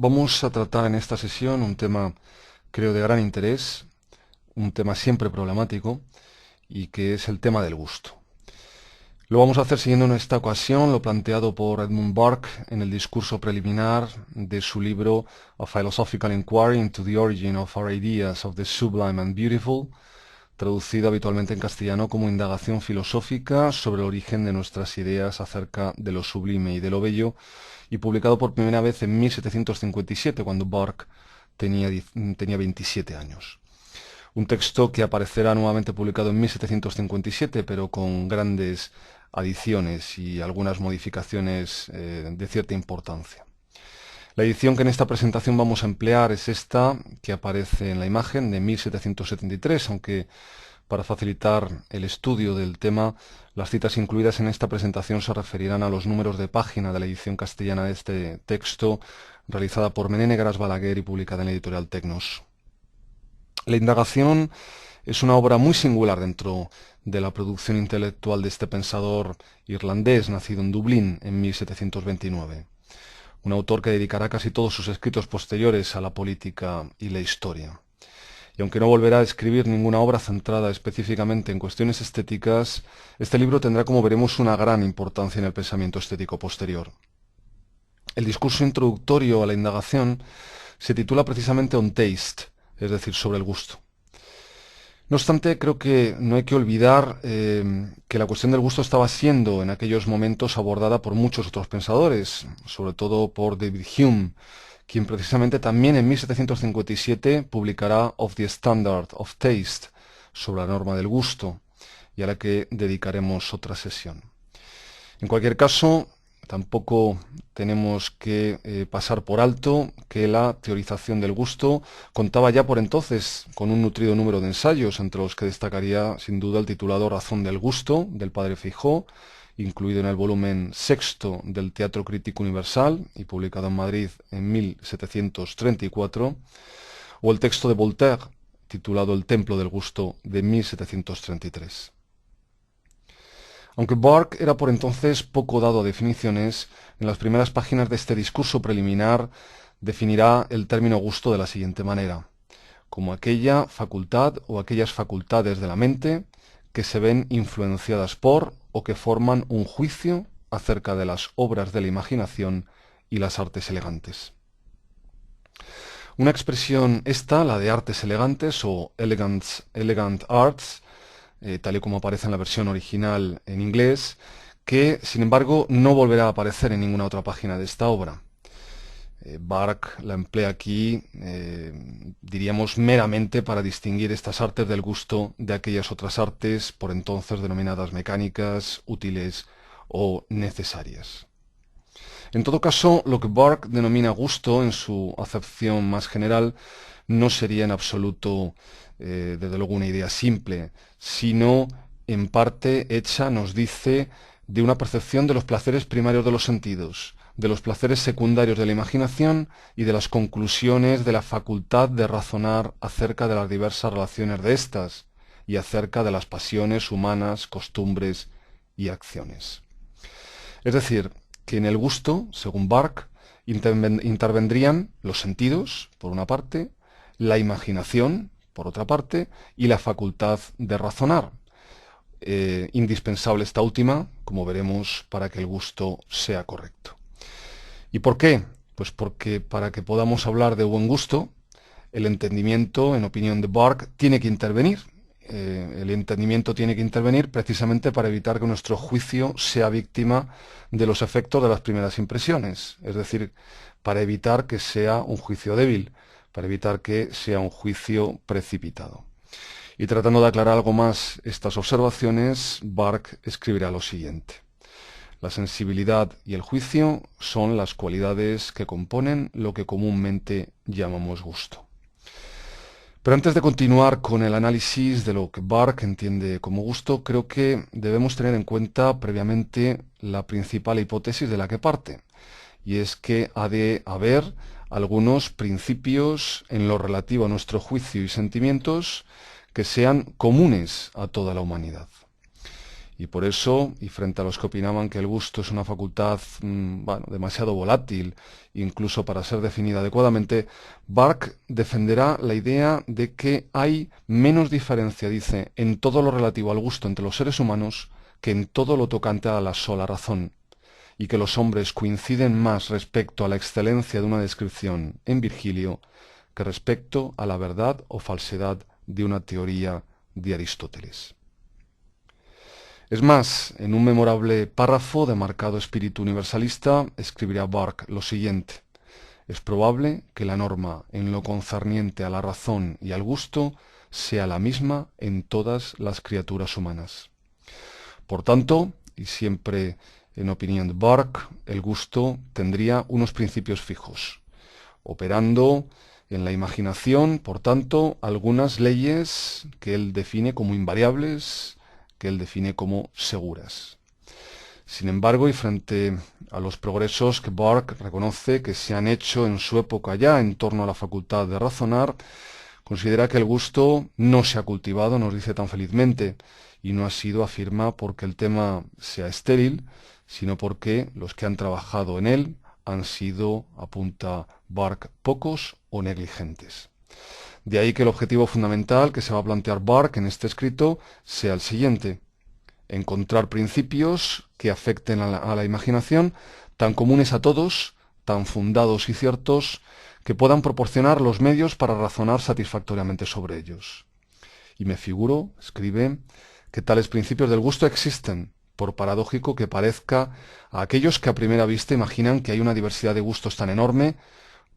Vamos a tratar en esta sesión un tema, creo, de gran interés, un tema siempre problemático, y que es el tema del gusto. Lo vamos a hacer siguiendo en esta ocasión lo planteado por Edmund Burke en el discurso preliminar de su libro A Philosophical Inquiry into the Origin of Our Ideas of the Sublime and Beautiful, traducido habitualmente en castellano como Indagación filosófica sobre el origen de nuestras ideas acerca de lo sublime y de lo bello, y publicado por primera vez en 1757, cuando Burke tenía 27 años. Un texto que aparecerá nuevamente publicado en 1757, pero con grandes adiciones y algunas modificaciones de cierta importancia. La edición que en esta presentación vamos a emplear es esta que aparece en la imagen de 1773, aunque para facilitar el estudio del tema, las citas incluidas en esta presentación se referirán a los números de página de la edición castellana de este texto, realizada por Mené Negras Balaguer y publicada en la editorial Tecnos. La indagación es una obra muy singular dentro de la producción intelectual de este pensador irlandés, nacido en Dublín en 1729. Un autor que dedicará casi todos sus escritos posteriores a la política y la historia. Y aunque no volverá a escribir ninguna obra centrada específicamente en cuestiones estéticas, este libro tendrá, como veremos, una gran importancia en el pensamiento estético posterior. El discurso introductorio a la indagación se titula precisamente On Taste, es decir, sobre el gusto. No obstante, creo que no hay que olvidar que la cuestión del gusto estaba siendo en aquellos momentos abordada por muchos otros pensadores, sobre todo por David Hume, quien precisamente también en 1757 publicará Of the Standard of Taste, sobre la norma del gusto, y a la que dedicaremos otra sesión. En cualquier caso, tampoco tenemos que pasar por alto que la teorización del gusto contaba ya por entonces con un nutrido número de ensayos, entre los que destacaría sin duda el titulado Razón del gusto, del padre Feijó, incluido en el volumen sexto del Teatro Crítico Universal y publicado en Madrid en 1734, o el texto de Voltaire, titulado El Templo del Gusto, de 1733. Aunque Burke era por entonces poco dado a definiciones, en las primeras páginas de este discurso preliminar definirá el término gusto de la siguiente manera: como aquella facultad o aquellas facultades de la mente que se ven influenciadas por o que forman un juicio acerca de las obras de la imaginación y las artes elegantes. Una expresión esta, la de artes elegantes o elegant arts, tal y como aparece en la versión original en inglés, que sin embargo no volverá a aparecer en ninguna otra página de esta obra. Burke la emplea aquí, diríamos, meramente para distinguir estas artes del gusto de aquellas otras artes por entonces denominadas mecánicas, útiles o necesarias. En todo caso, lo que Burke denomina gusto en su acepción más general no sería en absoluto, desde luego, una idea simple, sino en parte hecha, nos dice, de una percepción de los placeres primarios de los sentidos, de los placeres secundarios de la imaginación y de las conclusiones de la facultad de razonar acerca de las diversas relaciones de éstas y acerca de las pasiones humanas, costumbres y acciones. Es decir, que en el gusto, según Burke, intervendrían los sentidos, por una parte, la imaginación, por otra parte, y la facultad de razonar, indispensable esta última, como veremos, para que el gusto sea correcto. ¿Y por qué? Pues porque para que podamos hablar de buen gusto, el entendimiento, en opinión de Burke, tiene que intervenir. El entendimiento tiene que intervenir precisamente para evitar que nuestro juicio sea víctima de los efectos de las primeras impresiones, es decir, para evitar que sea un juicio débil, para evitar que sea un juicio precipitado. Y tratando de aclarar algo más estas observaciones, Burke escribirá lo siguiente: la sensibilidad y el juicio son las cualidades que componen lo que comúnmente llamamos gusto. Pero antes de continuar con el análisis de lo que Burke entiende como gusto, creo que debemos tener en cuenta previamente la principal hipótesis de la que parte, y es que ha de haber algunos principios en lo relativo a nuestro juicio y sentimientos que sean comunes a toda la humanidad. Y por eso, y frente a los que opinaban que el gusto es una facultad, bueno, demasiado volátil, incluso para ser definida adecuadamente, Burke defenderá la idea de que hay menos diferencia, dice, en todo lo relativo al gusto entre los seres humanos que en todo lo tocante a la sola razón, y que los hombres coinciden más respecto a la excelencia de una descripción en Virgilio que respecto a la verdad o falsedad de una teoría de Aristóteles. Es más, en un memorable párrafo de marcado espíritu universalista, escribirá Burke lo siguiente: es probable que la norma en lo concerniente a la razón y al gusto sea la misma en todas las criaturas humanas. Por tanto, y siempre en opinión de Burke, el gusto tendría unos principios fijos, operando en la imaginación, por tanto, algunas leyes que él define como invariables, que él define como seguras. Sin embargo, y frente a los progresos que Burke reconoce que se han hecho en su época ya en torno a la facultad de razonar, considera que el gusto no se ha cultivado, nos dice tan felizmente, y no ha sido, afirma, porque el tema sea estéril, sino porque los que han trabajado en él han sido, apunta Burke, pocos o negligentes. De ahí que el objetivo fundamental que se va a plantear Burke en este escrito sea el siguiente: encontrar principios que afecten a la imaginación, tan comunes a todos, tan fundados y ciertos, que puedan proporcionar los medios para razonar satisfactoriamente sobre ellos. Y me figuro, escribe, que tales principios del gusto existen, por paradójico que parezca a aquellos que a primera vista imaginan que hay una diversidad de gustos tan enorme,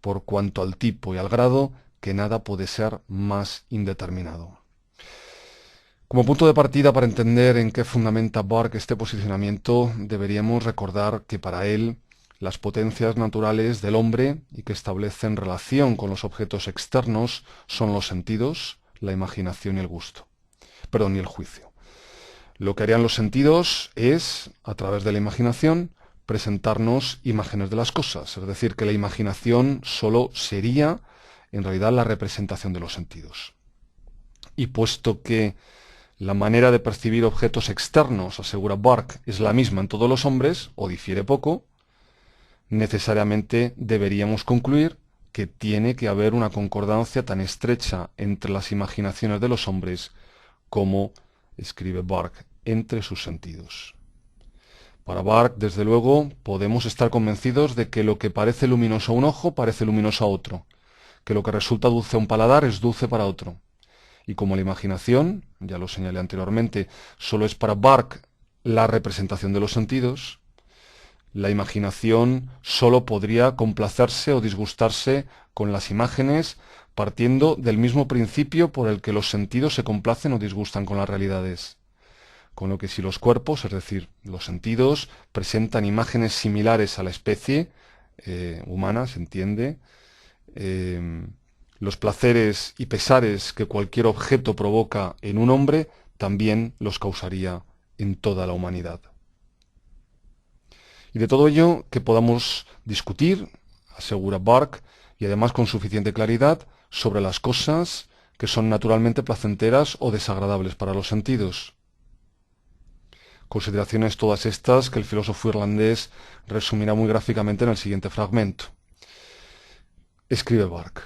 por cuanto al tipo y al grado, que nada puede ser más indeterminado. Como punto de partida para entender en qué fundamenta Burke este posicionamiento, deberíamos recordar que para él las potencias naturales del hombre y que establecen relación con los objetos externos son los sentidos, la imaginación y el gusto. Perdón, y el juicio. Lo que harían los sentidos es, a través de la imaginación, presentarnos imágenes de las cosas, es decir, que la imaginación solo sería, en realidad, la representación de los sentidos. Y puesto que la manera de percibir objetos externos, asegura Burke, es la misma en todos los hombres, o difiere poco, necesariamente deberíamos concluir que tiene que haber una concordancia tan estrecha entre las imaginaciones de los hombres como, escribe Burke, entre sus sentidos. Para Burke, desde luego, podemos estar convencidos de que lo que parece luminoso a un ojo parece luminoso a otro, que lo que resulta dulce a un paladar es dulce para otro. Y como la imaginación, ya lo señalé anteriormente, solo es para Burke la representación de los sentidos, la imaginación solo podría complacerse o disgustarse con las imágenes partiendo del mismo principio por el que los sentidos se complacen o disgustan con las realidades. Con lo que si los cuerpos, es decir, los sentidos, presentan imágenes similares a la especie humana, se entiende, los placeres y pesares que cualquier objeto provoca en un hombre, también los causaría en toda la humanidad. Y de todo ello que podamos discutir, asegura Burke, y además con suficiente claridad, sobre las cosas que son naturalmente placenteras o desagradables para los sentidos. Consideraciones todas estas que el filósofo irlandés resumirá muy gráficamente en el siguiente fragmento. Escribe Burke: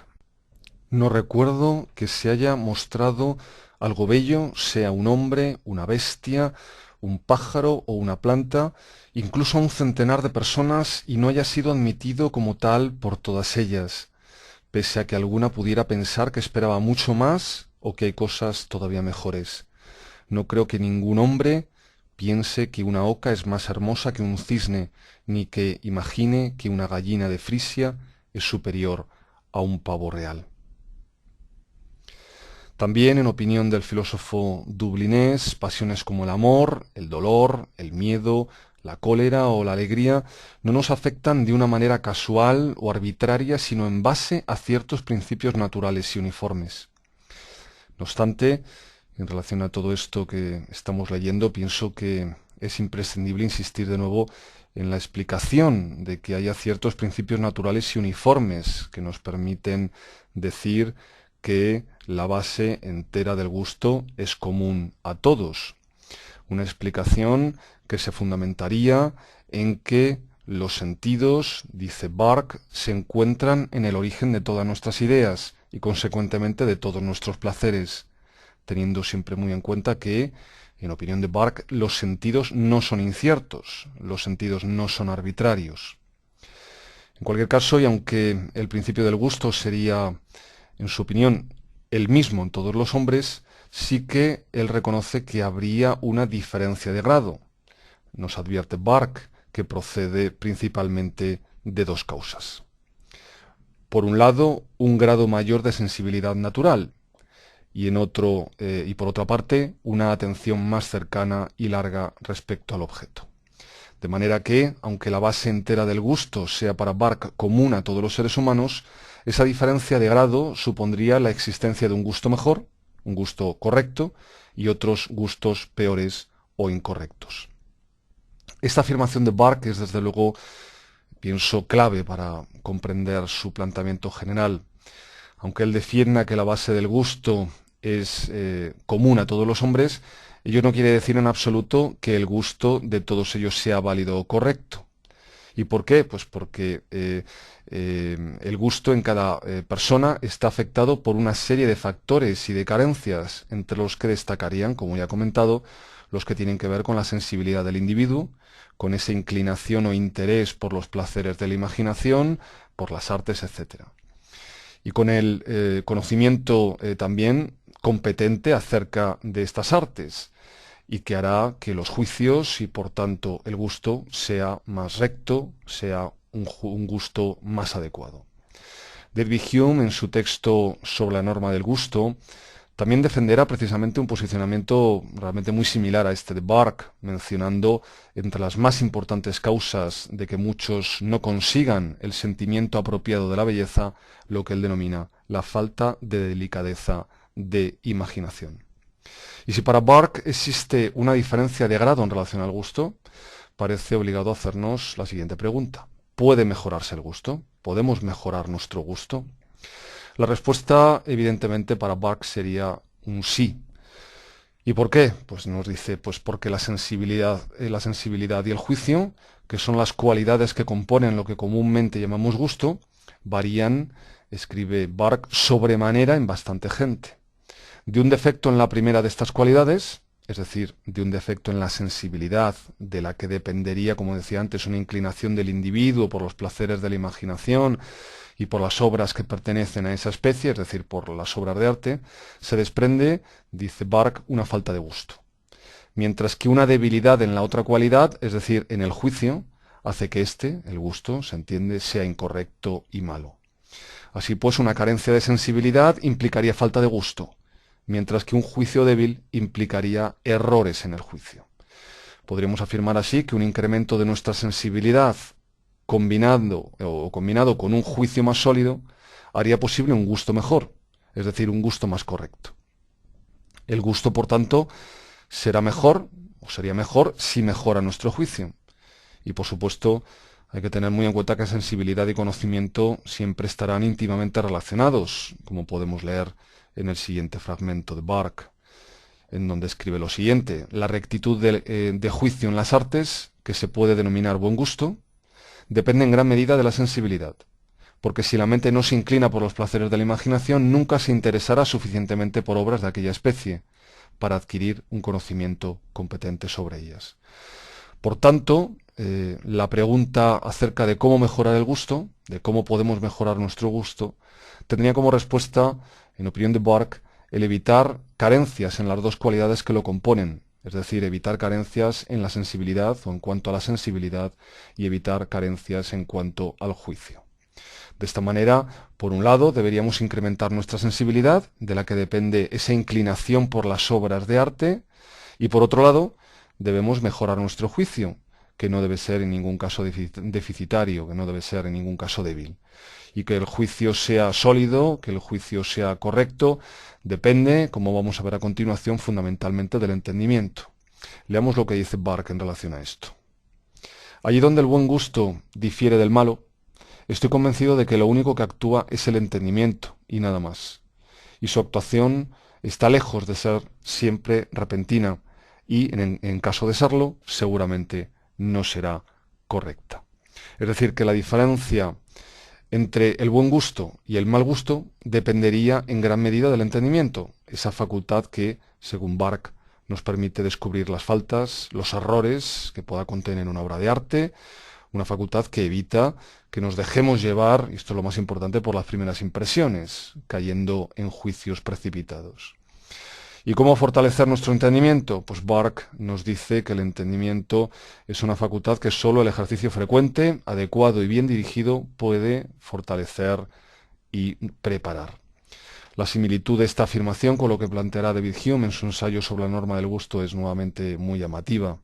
no recuerdo que se haya mostrado algo bello, sea un hombre, una bestia, un pájaro o una planta, incluso a un centenar de personas, y no haya sido admitido como tal por todas ellas, pese a que alguna pudiera pensar que esperaba mucho más o que hay cosas todavía mejores. No creo que ningún hombre piense que una oca es más hermosa que un cisne, ni que imagine que una gallina de Frisia es superior a un pavo real. También, en opinión del filósofo dublinés, pasiones como el amor, el dolor, el miedo, la cólera o la alegría no nos afectan de una manera casual o arbitraria, sino en base a ciertos principios naturales y uniformes. No obstante, en relación a todo esto que estamos leyendo, pienso que es imprescindible insistir de nuevo en la explicación de que haya ciertos principios naturales y uniformes que nos permiten decir que la base entera del gusto es común a todos. Una explicación que se fundamentaría en que los sentidos, dice Burke, se encuentran en el origen de todas nuestras ideas y consecuentemente de todos nuestros placeres, teniendo siempre muy en cuenta que, en opinión de Burke, los sentidos no son inciertos, los sentidos no son arbitrarios. En cualquier caso, y aunque el principio del gusto sería, en su opinión, el mismo en todos los hombres, sí que él reconoce que habría una diferencia de grado. Nos advierte Burke que procede principalmente de dos causas. Por un lado, un grado mayor de sensibilidad natural, y por otra parte, una atención más cercana y larga respecto al objeto. De manera que, aunque la base entera del gusto sea para Burke común a todos los seres humanos, esa diferencia de grado supondría la existencia de un gusto mejor, un gusto correcto, y otros gustos peores o incorrectos. Esta afirmación de Burke es, desde luego, pienso, clave para comprender su planteamiento general. Aunque él defienda que la base del gusto es común a todos los hombres, ello no quiere decir en absoluto que el gusto de todos ellos sea válido o correcto. ¿Y por qué? Pues porque el gusto en cada persona está afectado por una serie de factores y de carencias, entre los que destacarían, como ya he comentado, los que tienen que ver con la sensibilidad del individuo, con esa inclinación o interés por los placeres de la imaginación, por las artes, etc. Y con el conocimiento también competente acerca de estas artes, y que hará que los juicios y por tanto el gusto sea más recto, sea un gusto más adecuado. David Hume, en su texto sobre la norma del gusto, también defenderá precisamente un posicionamiento realmente muy similar a este de Burke, mencionando entre las más importantes causas de que muchos no consigan el sentimiento apropiado de la belleza, lo que él denomina la falta de delicadeza de imaginación. Y si para Burke existe una diferencia de grado en relación al gusto, parece obligado a hacernos la siguiente pregunta. ¿Puede mejorarse el gusto? ¿Podemos mejorar nuestro gusto? La respuesta, evidentemente, para Burke sería un sí. ¿Y por qué? Pues nos dice, pues porque la sensibilidad y el juicio, que son las cualidades que componen lo que comúnmente llamamos gusto, varían, escribe Burke, sobremanera en bastante gente. De un defecto en la primera de estas cualidades, es decir, de un defecto en la sensibilidad, de la que dependería, como decía antes, una inclinación del individuo por los placeres de la imaginación y por las obras que pertenecen a esa especie, es decir, por las obras de arte, se desprende, dice Burke, una falta de gusto. Mientras que una debilidad en la otra cualidad, es decir, en el juicio, hace que el gusto, se entiende, sea incorrecto y malo. Así pues, una carencia de sensibilidad implicaría falta de gusto, mientras que un juicio débil implicaría errores en el juicio. Podríamos afirmar así que un incremento de nuestra sensibilidad combinado con un juicio más sólido haría posible un gusto mejor, es decir, un gusto más correcto. El gusto, por tanto, será mejor o sería mejor si mejora nuestro juicio. Y por supuesto, hay que tener muy en cuenta que sensibilidad y conocimiento siempre estarán íntimamente relacionados, como podemos leer en el siguiente fragmento de Burke, en donde escribe lo siguiente: la rectitud de juicio en las artes, que se puede denominar buen gusto, depende en gran medida de la sensibilidad, porque si la mente no se inclina por los placeres de la imaginación, nunca se interesará suficientemente por obras de aquella especie para adquirir un conocimiento competente sobre ellas. Por tanto, la pregunta acerca de cómo mejorar el gusto, de cómo podemos mejorar nuestro gusto, tendría como respuesta, en opinión de Burke, el evitar carencias en las dos cualidades que lo componen, es decir, evitar carencias en la sensibilidad o en cuanto a la sensibilidad y evitar carencias en cuanto al juicio. De esta manera, por un lado, deberíamos incrementar nuestra sensibilidad, de la que depende esa inclinación por las obras de arte, y por otro lado, debemos mejorar nuestro juicio, que no debe ser en ningún caso deficitario, que no debe ser en ningún caso débil. Y que el juicio sea sólido, que el juicio sea correcto, depende, como vamos a ver a continuación, fundamentalmente del entendimiento. Leamos lo que dice Burke en relación a esto. Allí donde el buen gusto difiere del malo, estoy convencido de que lo único que actúa es el entendimiento y nada más. Y su actuación está lejos de ser siempre repentina, y en caso de serlo, seguramente no será correcta. Es decir, que la diferencia entre el buen gusto y el mal gusto dependería en gran medida del entendimiento, esa facultad que, según Barck, nos permite descubrir las faltas, los errores que pueda contener una obra de arte, una facultad que evita que nos dejemos llevar, y esto es lo más importante, por las primeras impresiones, cayendo en juicios precipitados. ¿Y cómo fortalecer nuestro entendimiento? Pues Barck nos dice que el entendimiento es una facultad que solo el ejercicio frecuente, adecuado y bien dirigido puede fortalecer y preparar. La similitud de esta afirmación con lo que planteará David Hume en su ensayo sobre la norma del gusto es nuevamente muy llamativa.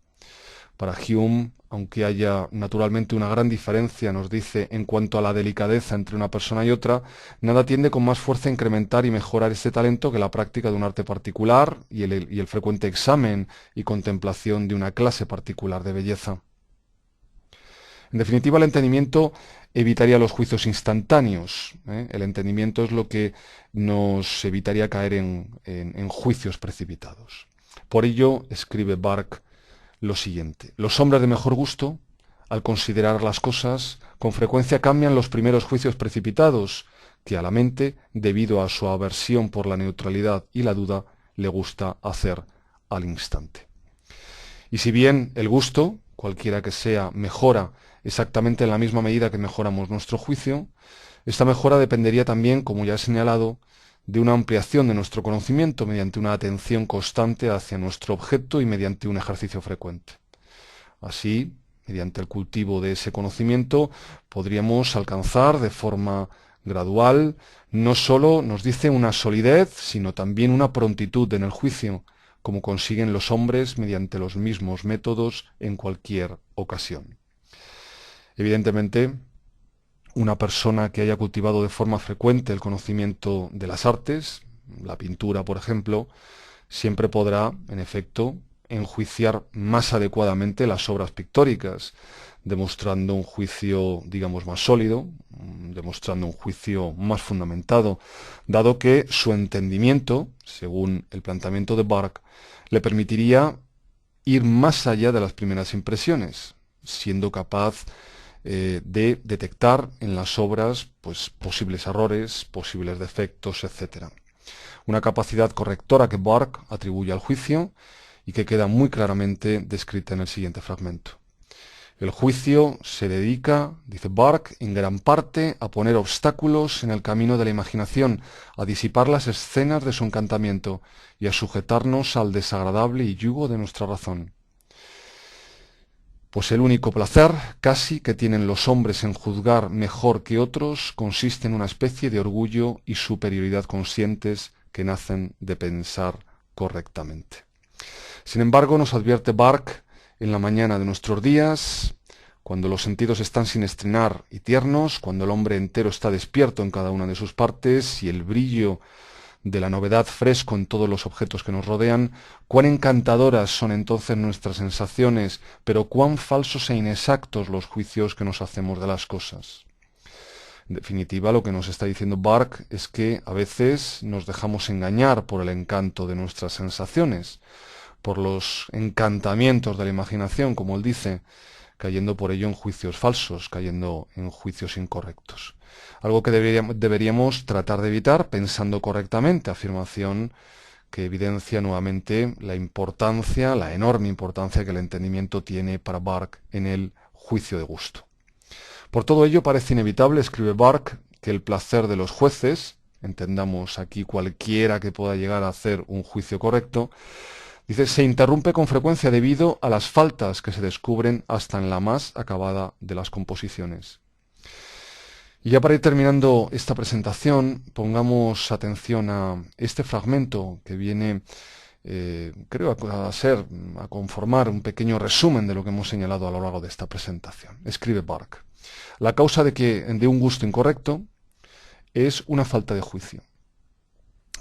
Para Hume, aunque haya naturalmente una gran diferencia, nos dice, en cuanto a la delicadeza entre una persona y otra, nada tiende con más fuerza a incrementar y mejorar este talento que la práctica de un arte particular y el frecuente examen y contemplación de una clase particular de belleza. En definitiva, el entendimiento evitaría los juicios instantáneos. El entendimiento es lo que nos evitaría caer en juicios precipitados. Por ello, escribe Barck lo siguiente: los hombres de mejor gusto, al considerar las cosas, con frecuencia cambian los primeros juicios precipitados, que a la mente, debido a su aversión por la neutralidad y la duda, le gusta hacer al instante. Y si bien el gusto, cualquiera que sea, mejora exactamente en la misma medida que mejoramos nuestro juicio, esta mejora dependería también, como ya he señalado, de una ampliación de nuestro conocimiento mediante una atención constante hacia nuestro objeto y mediante un ejercicio frecuente. Así, mediante el cultivo de ese conocimiento, podríamos alcanzar de forma gradual no sólo, nos dice, una solidez, sino también una prontitud en el juicio, como consiguen los hombres mediante los mismos métodos en cualquier ocasión. Evidentemente, una persona que haya cultivado de forma frecuente el conocimiento de las artes, la pintura, por ejemplo, siempre podrá, en efecto, enjuiciar más adecuadamente las obras pictóricas, demostrando un juicio, digamos, más sólido, demostrando un juicio más fundamentado, dado que su entendimiento, según el planteamiento de Barck, le permitiría ir más allá de las primeras impresiones, siendo capaz de detectar en las obras pues, posibles errores, posibles defectos, etc. Una capacidad correctora que Barck atribuye al juicio y que queda muy claramente descrita en el siguiente fragmento. El juicio se dedica, dice Barck, en gran parte a poner obstáculos en el camino de la imaginación, a disipar las escenas de su encantamiento y a sujetarnos al desagradable y yugo de nuestra razón. Pues el único placer, casi, que tienen los hombres en juzgar mejor que otros consiste en una especie de orgullo y superioridad conscientes que nacen de pensar correctamente. Sin embargo, nos advierte Barck, en la mañana de nuestros días, cuando los sentidos están sin estrenar y tiernos, cuando el hombre entero está despierto en cada una de sus partes y el brillo de la novedad fresco en todos los objetos que nos rodean, cuán encantadoras son entonces nuestras sensaciones, pero cuán falsos e inexactos los juicios que nos hacemos de las cosas. En definitiva, lo que nos está diciendo Barck es que a veces nos dejamos engañar por el encanto de nuestras sensaciones, por los encantamientos de la imaginación, como él dice, cayendo por ello en juicios falsos, cayendo en juicios incorrectos. Algo que deberíamos tratar de evitar pensando correctamente, afirmación que evidencia nuevamente la importancia, la enorme importancia que el entendimiento tiene para Barck en el juicio de gusto. Por todo ello parece inevitable, escribe Barck, que el placer de los jueces, entendamos aquí cualquiera que pueda llegar a hacer un juicio correcto, dice, se interrumpe con frecuencia debido a las faltas que se descubren hasta en la más acabada de las composiciones. Y ya para ir terminando esta presentación, pongamos atención a este fragmento que viene, creo, a conformar un pequeño resumen de lo que hemos señalado a lo largo de esta presentación. Escribe Barck: la causa de un gusto incorrecto es una falta de juicio.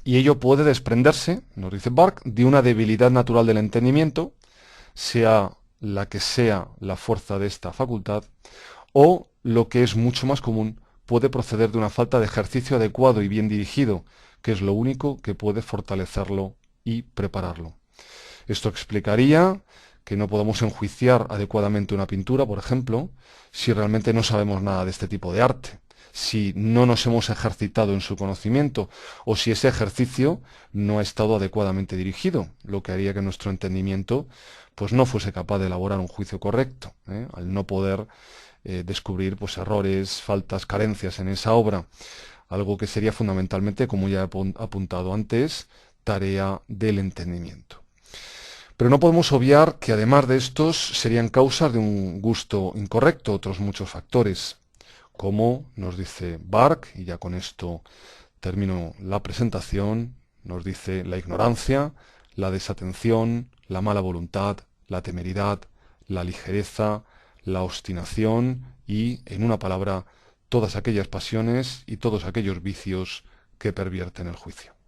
Y ello puede desprenderse, nos dice Barck, de una debilidad natural del entendimiento, sea la que sea la fuerza de esta facultad, o, lo que es mucho más común, puede proceder de una falta de ejercicio adecuado y bien dirigido, que es lo único que puede fortalecerlo y prepararlo. Esto explicaría que no podamos enjuiciar adecuadamente una pintura, por ejemplo, si realmente no sabemos nada de este tipo de arte, si no nos hemos ejercitado en su conocimiento o si ese ejercicio no ha estado adecuadamente dirigido, lo que haría que nuestro entendimiento pues no fuese capaz de elaborar un juicio correcto, al no poder descubrir pues errores, faltas, carencias en esa obra, algo que sería fundamentalmente, como ya he apuntado antes, tarea del entendimiento. Pero no podemos obviar que además de estos serían causas de un gusto incorrecto otros muchos factores, como nos dice Barck, y ya con esto termino la presentación, nos dice la ignorancia, la desatención, la mala voluntad, la temeridad, la ligereza, la obstinación y, en una palabra, todas aquellas pasiones y todos aquellos vicios que pervierten el juicio.